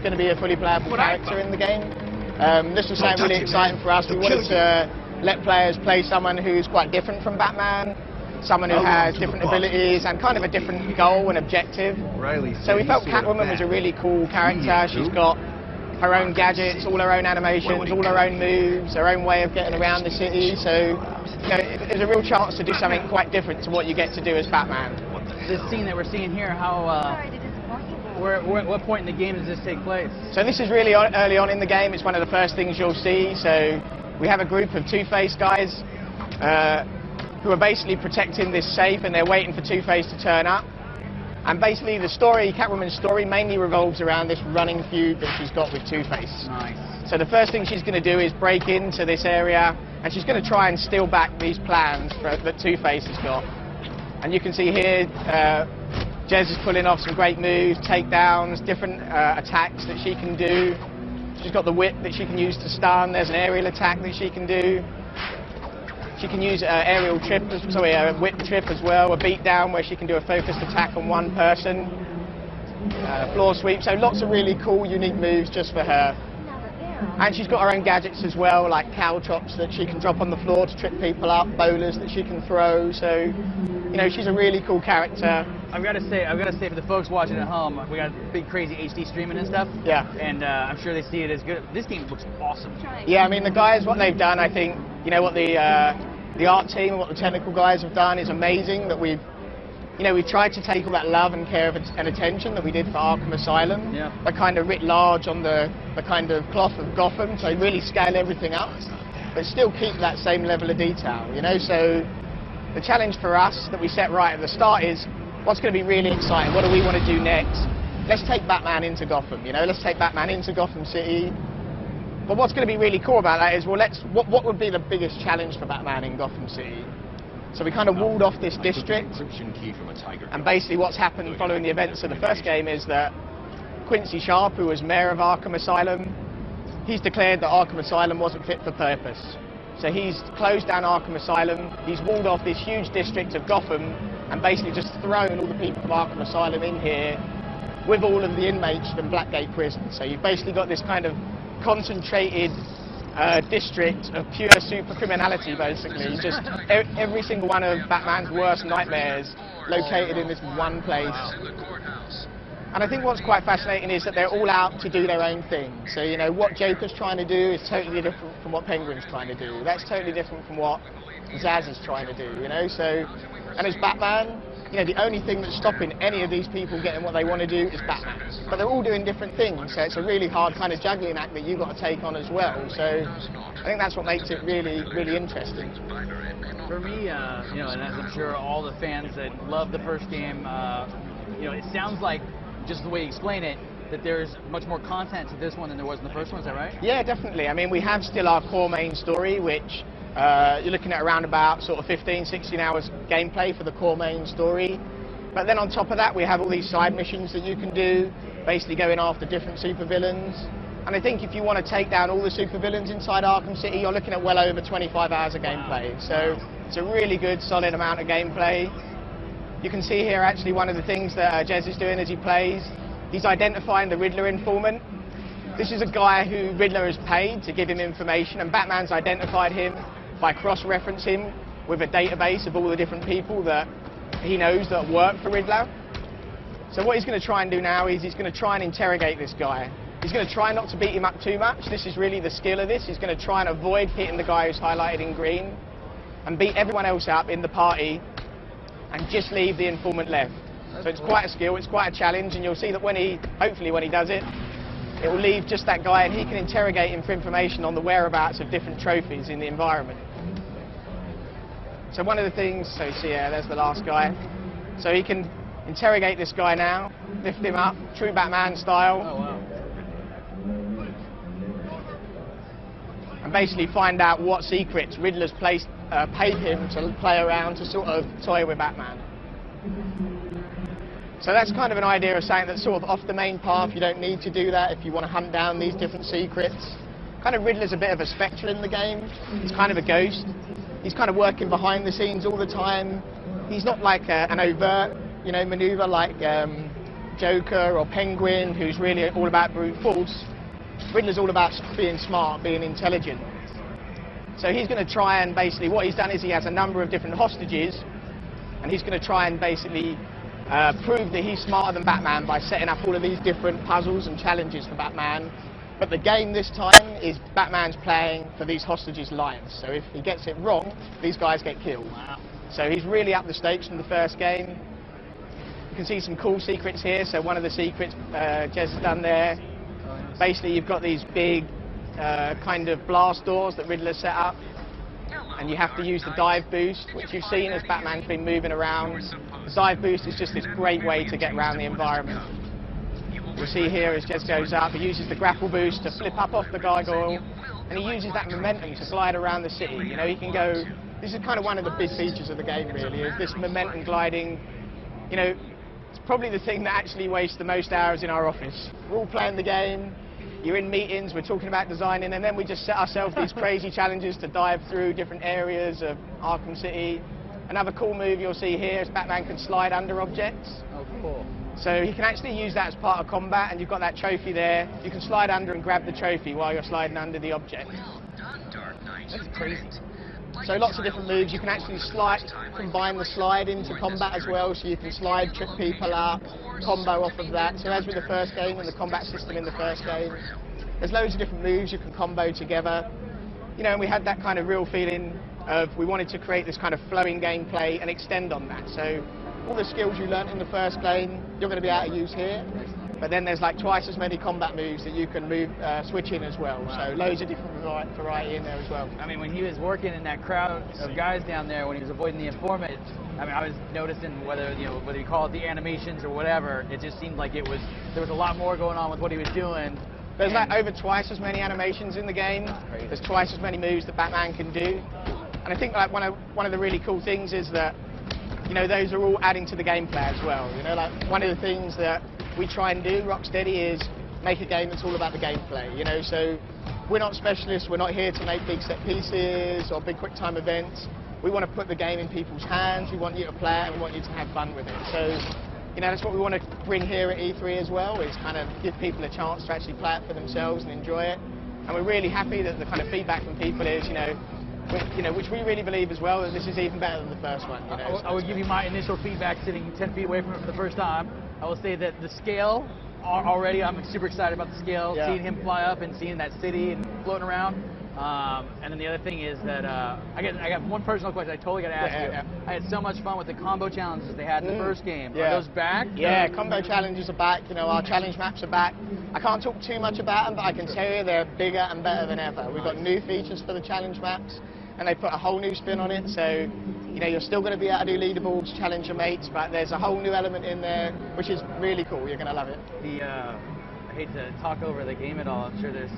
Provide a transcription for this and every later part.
going to be a fully playable character in the game. This was something really exciting for us. We wanted to let players play someone who's quite different from Batman, someone who has different abilities and kind of a different goal and objective. So we felt Catwoman was a really cool character. She's got her own gadgets, all her own animations, all her own moves, her own way of getting around the city. So it was a real chance to do something quite different to what you get to do as Batman. This scene that we're seeing here, what point in the game does this take place? So this is really early on in the game. It's one of the first things you'll see. So we have a group of Two-Face guys who are basically protecting this safe, and they're waiting for Two-Face to turn up. And basically the story, Catwoman's story, mainly revolves around this running feud that she's got with Two-Face. Nice. So the first thing she's going to do is break into this area, and she's going to try and steal back these plans that Two-Face has got. And you can see here, Jez is pulling off some great moves, takedowns, different attacks that she can do. She's got the whip that she can use to stun. There's an aerial attack that she can do. She can use a whip trip as well, a beatdown where she can do a focused attack on one person, floor sweep. So lots of really cool, unique moves just for her. And she's got her own gadgets as well, like cow chops that she can drop on the floor to trip people up, bowlers that she can throw. So, you know, she's a really cool character. I've got to say, for the folks watching at home, we got big crazy HD streaming and stuff. Yeah. And I'm sure they see it as good. This game looks awesome. Yeah, I mean, the guys, what they've done, I think, you know, what the art team and what the technical guys have done is amazing. That we've tried to take all that love and care and attention that we did for Arkham Asylum, but kind of writ large on the kind of cloth of Gotham, so really scale everything up, but still keep that same level of detail, you know. So the challenge for us that we set right at the start is, what's going to be really exciting? What do we want to do next? Let's take Batman into Gotham, you know, let's take Batman into Gotham City. But what's going to be really cool about that is, well, what would be the biggest challenge for Batman in Gotham City? So we kind of walled off this district, and basically what's happened following the events of the first game is that Quincy Sharp, who was mayor of Arkham Asylum, he's declared that Arkham Asylum wasn't fit for purpose. So he's closed down Arkham Asylum, he's walled off this huge district of Gotham, and basically just thrown all the people of Arkham Asylum in here with all of the inmates from Blackgate Prison. So you've basically got this kind of concentrated district of pure super criminality, basically. Just every single one of Batman's worst nightmares located in this one place. And I think what's quite fascinating is that they're all out to do their own thing. So, you know, what Joker's trying to do is totally different from what Penguin's trying to do. That's totally different from what Zaz is trying to do, you know. So, and as Batman, you know, the only thing that's stopping any of these people getting what they want to do is Batman. But they're all doing different things, so it's a really hard kind of juggling act that you've got to take on as well. So I think that's what makes it really, really interesting. For me, you know, and as I'm sure all the fans that love the first game, you know, it sounds like, just the way you explain it, that there's much more content to this one than there was in the first one. Is that right? Yeah, definitely. I mean, we have still our core main story, which you're looking at around about sort of 15, 16 hours gameplay for the core main story. But then on top of that, we have all these side missions that you can do, basically going after different supervillains. And I think if you want to take down all the supervillains inside Arkham City, you're looking at well over 25 hours of gameplay. So it's a really good, solid amount of gameplay. You can see here actually one of the things that Jez is doing as he plays. He's identifying the Riddler informant. This is a guy who Riddler has paid to give him information, and Batman's identified him by cross-referencing with a database of all the different people that he knows that work for Riddler. So what he's going to try and do now is he's going to try and interrogate this guy. He's going to try not to beat him up too much. This is really the skill of this. He's going to try and avoid hitting the guy who's highlighted in green and beat everyone else up in the party and just leave the informant left. So it's quite a skill, it's quite a challenge, and you'll see that hopefully when he does it, it will leave just that guy and he can interrogate him for information on the whereabouts of different trophies in the environment. So one of the things, so you see, there's the last guy. So he can interrogate this guy now, lift him up, true Batman style. Oh, wow. And basically find out what secrets Riddler's paid him to play around to sort of toy with Batman. So that's kind of an idea of saying that sort of off the main path, you don't need to do that if you want to hunt down these different secrets. Kind of Riddler's a bit of a spectre in the game. He's kind of a ghost. He's kind of working behind the scenes all the time. He's not like an overt, you know, maneuver like Joker or Penguin, who's really all about brute force, Riddler's all about being smart, being intelligent. So he's going to try and basically, what he's done is he has a number of different hostages, and he's going to try and basically prove that he's smarter than Batman by setting up all of these different puzzles and challenges for Batman. But the game this time is Batman's playing for these hostages' lives. So if he gets it wrong, these guys get killed. Wow. So he's really upped the stakes from the first game. You can see some cool secrets here. So one of the secrets Jez has done there, basically you've got these big kind of blast doors that Riddler set up, and you have to use the dive boost, which you've seen as Batman's been moving around. The dive boost is just this great way to get around the environment. You'll see here as Jez goes up, he uses the grapple boost to flip up off the gargoyle, and he uses that momentum to glide around the city. You know, he can go, this is kind of one of the big features of the game really, is this momentum gliding. You know, it's probably the thing that actually wastes the most hours in our office. We're all playing the game, you're in meetings, we're talking about designing, and then we just set ourselves these crazy challenges to dive through different areas of Arkham City. Another cool move you'll see here is Batman can slide under objects. Oh, cool. So you can actually use that as part of combat, and you've got that trophy there. You can slide under and grab the trophy while you're sliding under the object. That's crazy. So lots of different moves. You can actually combine the slide into combat as well, so you can slide, trip people up, combo off of that. So as with the first game and the combat system in the first game, there's loads of different moves you can combo together. You know, and we had that kind of real feeling of we wanted to create this kind of flowing gameplay and extend on that. So all the skills you learnt in the first game, you're going to be able to use here. But then there's like twice as many combat moves that you can switch in as well. Wow. So loads of different variety in there as well. I mean, when he was working in that crowd of guys down there, when he was avoiding the informant, I mean, I was noticing whether you call it the animations or whatever, it just seemed like there was a lot more going on with what he was doing. There's like over twice as many animations in the game. There's twice as many moves that Batman can do. And I think like one of the really cool things is that, you know, those are all adding to the gameplay as well. You know, like one of the things that we try and do, Rocksteady, is make a game that's all about the gameplay. You know, so we're not specialists. We're not here to make big set pieces or big quick time events. We want to put the game in people's hands. We want you to play it, and we want you to have fun with it. So, you know, that's what we want to bring here at E3 as well, is kind of give people a chance to actually play it for themselves and enjoy it. And we're really happy that the kind of feedback from people is, which we really believe as well, that this is even better than the first one. You know? I will give you my initial feedback sitting 10 feet away from it for the first time. I will say that the scale, already I'm super excited about the scale, seeing him fly up and seeing that city and floating around. And then the other thing is that I got one personal question I totally got to ask you. I had so much fun with the combo challenges they had in the first game. Are those back? Yeah, combo challenges are back. You know, our challenge maps are back. I can't talk too much about them, but I can tell you they're bigger and better than ever. We've got new features for the challenge maps, and they put a whole new spin on it. So, you know, you're still going to be able to do leaderboards, challenge your mates, but there's a whole new element in there, which is really cool. You're going to love it. I hate to talk over the game at all. I'm sure it's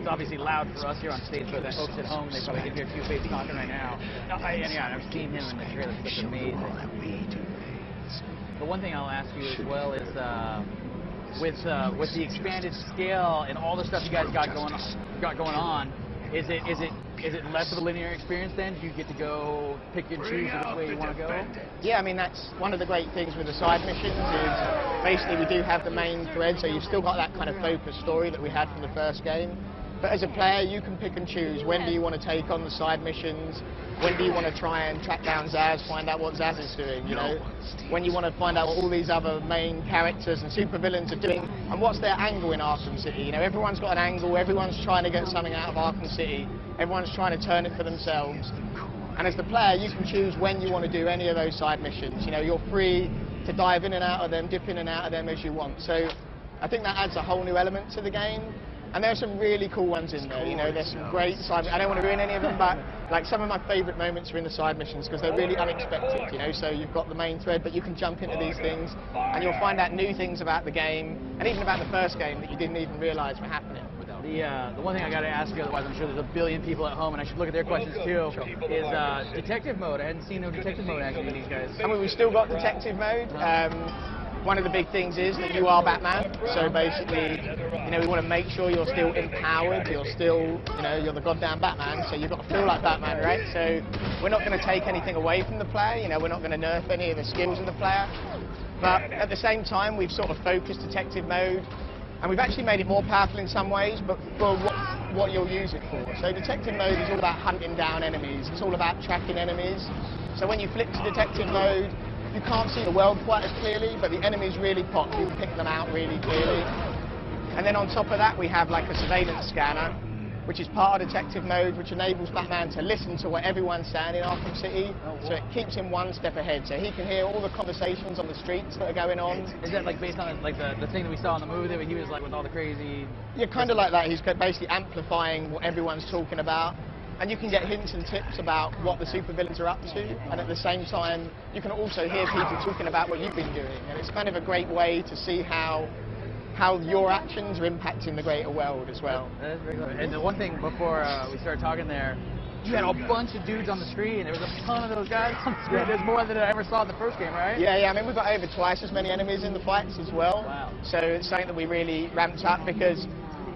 obviously loud for us here on stage, but the folks at home, they probably can hear two faces talking right now. I've seen him in the trailer. It's amazing. But one thing I'll ask you as well is, with the expanded scale and all the stuff you guys got going on, is it less of a linear experience then? Do you get to go pick and choose which way you want to go? Yeah, I mean, that's one of the great things with the side missions is basically we do have the main thread, so you've still got that kind of focused story that we had from the first game. But as a player, you can pick and choose when do you want to take on the side missions, when do you want to try and track down Zsasz, find out what Zsasz is doing, you know, when you want to find out what all these other main characters and supervillains are doing, and what's their angle in Arkham City. You know, everyone's got an angle, everyone's trying to get something out of Arkham City, everyone's trying to turn it for themselves. And as the player, you can choose when you want to do any of those side missions. You know, you're free to dive in and out of them, dip in and out of them as you want. So I think that adds a whole new element to the game. And there are some really cool ones in there, you know, there's some great side, I don't want to ruin any of them, but like some of my favourite moments are in the side missions because they're really unexpected, you know, so you've got the main thread, but you can jump into these things and you'll find out new things about the game, and even about the first game that you didn't even realise were happening. The one thing I got to ask you, otherwise I'm sure there's a billion people at home, and I should look at their questions too, is detective mode. I hadn't seen no detective mode actually in these guys. I mean, we've still got detective mode. One of the big things is that you are Batman, so basically, you know, we want to make sure you're still empowered, you're still, you know, you're the goddamn Batman, so you've got to feel like Batman, right? So we're not going to take anything away from the player, you know, we're not going to nerf any of the skills of the player, But at the same time, we've sort of focused detective mode, and we've actually made it more powerful in some ways, but for what you'll use it for. So detective mode is all about hunting down enemies. It's all about tracking enemies. So when you flip to detective mode, you can't see the world quite as clearly, but the enemies really pop. You pick them out really clearly. And then on top of that, we have like a surveillance scanner, which is part of detective mode, which enables Batman to listen to what everyone's saying in Arkham City, so it keeps him one step ahead. So he can hear all the conversations on the streets that are going on. Is that like based on like the thing that we saw in the movie that he was like with all the crazy... Yeah, kind of like that. He's basically amplifying what everyone's talking about. And you can get hints and tips about what the supervillains are up to, and at the same time, you can also hear people talking about what you've been doing. And it's kind of a great way to see how your actions are impacting the greater world as well. That is very clever. And the one thing before we started talking there, you had a bunch of dudes on the screen. There was a ton of those guys on the screen. There's more than I ever saw in the first game, right? Yeah. I mean, we've got over twice as many enemies in the fights as well. Wow. So it's something that we really ramped up because,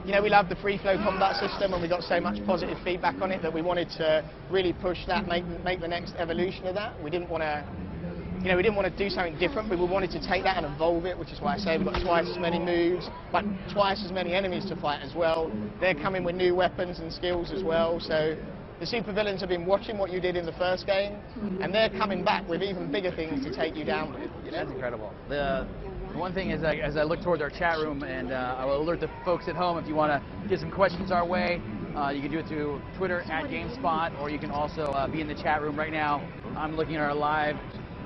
you know, we love the free flow combat system, and we got so much positive feedback on it that we wanted to really push that, make the next evolution of that. We didn't want to, you know, we didn't want to do something different. We wanted to take that and evolve it, which is why I say we've got twice as many moves, but twice as many enemies to fight as well. They're coming with new weapons and skills as well. So the supervillains have been watching what you did in the first game, and they're coming back with even bigger things to take you down with. You know? That's incredible. The one thing is, as I look towards our chat room, and I will alert the folks at home if you want to get some questions our way, you can do it through Twitter @GameSpot, or you can also be in the chat room right now. I'm looking at our live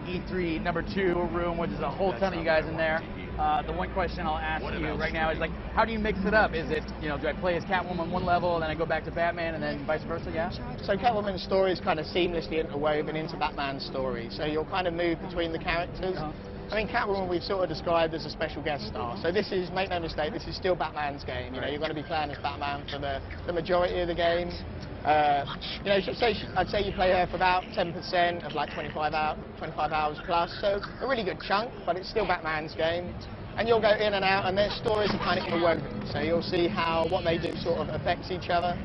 E3 #2 room, which is a whole ton of you guys in there. The one question I'll ask you right now is, like, how do you mix it up? Is it, you know, do I play as Catwoman one level, then I go back to Batman, and then vice versa, yeah? So Catwoman's story is kind of seamlessly interwoven into Batman's story, so you'll kind of move between the characters. I mean, Catwoman we've sort of described as a special guest star, so this is, make no mistake, this is still Batman's game. You know, you're going to be playing as Batman for the majority of the game. You know, I'd say you play her for about 10% of like 25 hours plus, so a really good chunk, but it's still Batman's game. And you'll go in and out, and their stories are kind of interwoven, so you'll see how what they do sort of affects each other.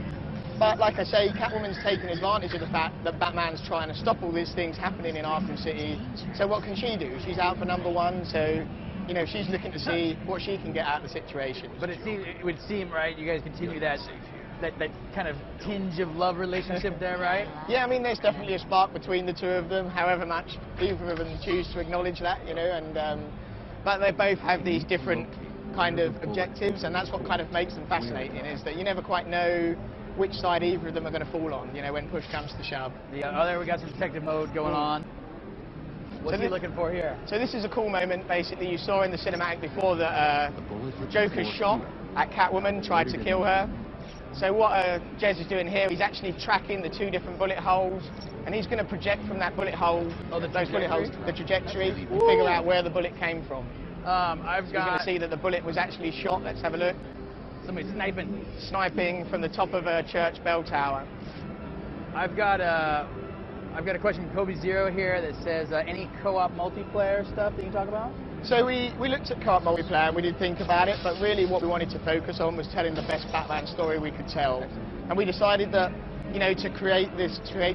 But like I say, Catwoman's taking advantage of the fact that Batman's trying to stop all these things happening in Arkham City. So what can she do? She's out for #1, so, you know, she's looking to see what she can get out of the situation. But it would seem, right, you guys continue that kind of tinge of love relationship there, right? Yeah, I mean, there's definitely a spark between the two of them, however much either of them choose to acknowledge that, you know, and but they both have these different kind of objectives, and that's what kind of makes them fascinating, is that you never quite know which side either of them are going to fall on, you know, when push comes to shove. Yeah, oh, there we got some detective mode going on. What's he looking for here? So this is a cool moment, basically. You saw in the cinematic before that Joker's shot at Catwoman, tried to kill her. So what Jez is doing here, he's actually tracking the 2 different bullet holes, and he's going to project from that bullet hole, those bullet holes, the trajectory, and figure out where the bullet came from. You're going to see that the bullet was actually shot. Let's have a look. Somebody's sniping. Sniping from the top of a church bell tower. I've got a question from Kobe Zero here that says, any co-op multiplayer stuff that you can talk about? So we looked at co-op multiplayer, and we did think about it, but really what we wanted to focus on was telling the best Batman story we could tell. And we decided that, you know, to create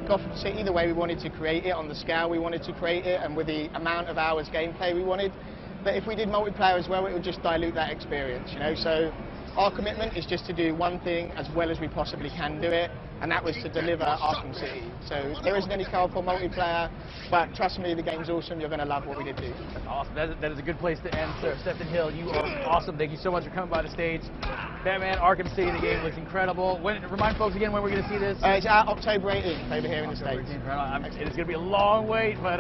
Gotham City the way we wanted to create it, on the scale we wanted to create it, and with the amount of hours gameplay we wanted, that if we did multiplayer as well, it would just dilute that experience, you know. So our commitment is just to do one thing as well as we possibly can do it, and that was to deliver Arkham City. So there isn't any co-op or multiplayer, but trust me, the game's awesome. You're going to love what we did do. That's awesome. That is a good place to end, sir. Stephen Hill, you are awesome. Thank you so much for coming by the stage. Batman Arkham City, the game looks incredible. Remind folks again when we're going to see this. It's out October 18th over here in the States. It's going to be a long wait, but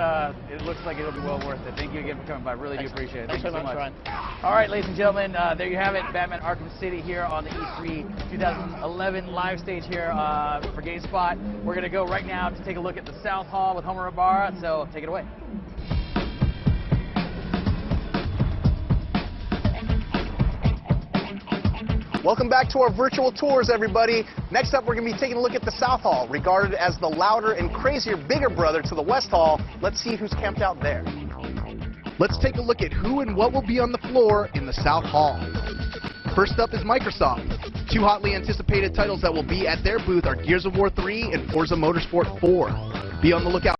it looks like it'll be well worth it. Thank you again for coming by. Really do appreciate it. Thanks so much, much. Ryan. All right, ladies and gentlemen, there you have it. Batman Arkham City here on the E3 2011 live stage here for GameSpot. We're going to go right now to take a look at the South Hall with Homer Ibarra, so take it away. Welcome back to our virtual tours, everybody. Next up, we're going to be taking a look at the South Hall, regarded as the louder and crazier bigger brother to the West Hall. Let's see who's camped out there. Let's take a look at who and what will be on the floor in the South Hall. First up is Microsoft. 2 hotly anticipated titles that will be at their booth are Gears of War 3 and Forza Motorsport 4. Be on the lookout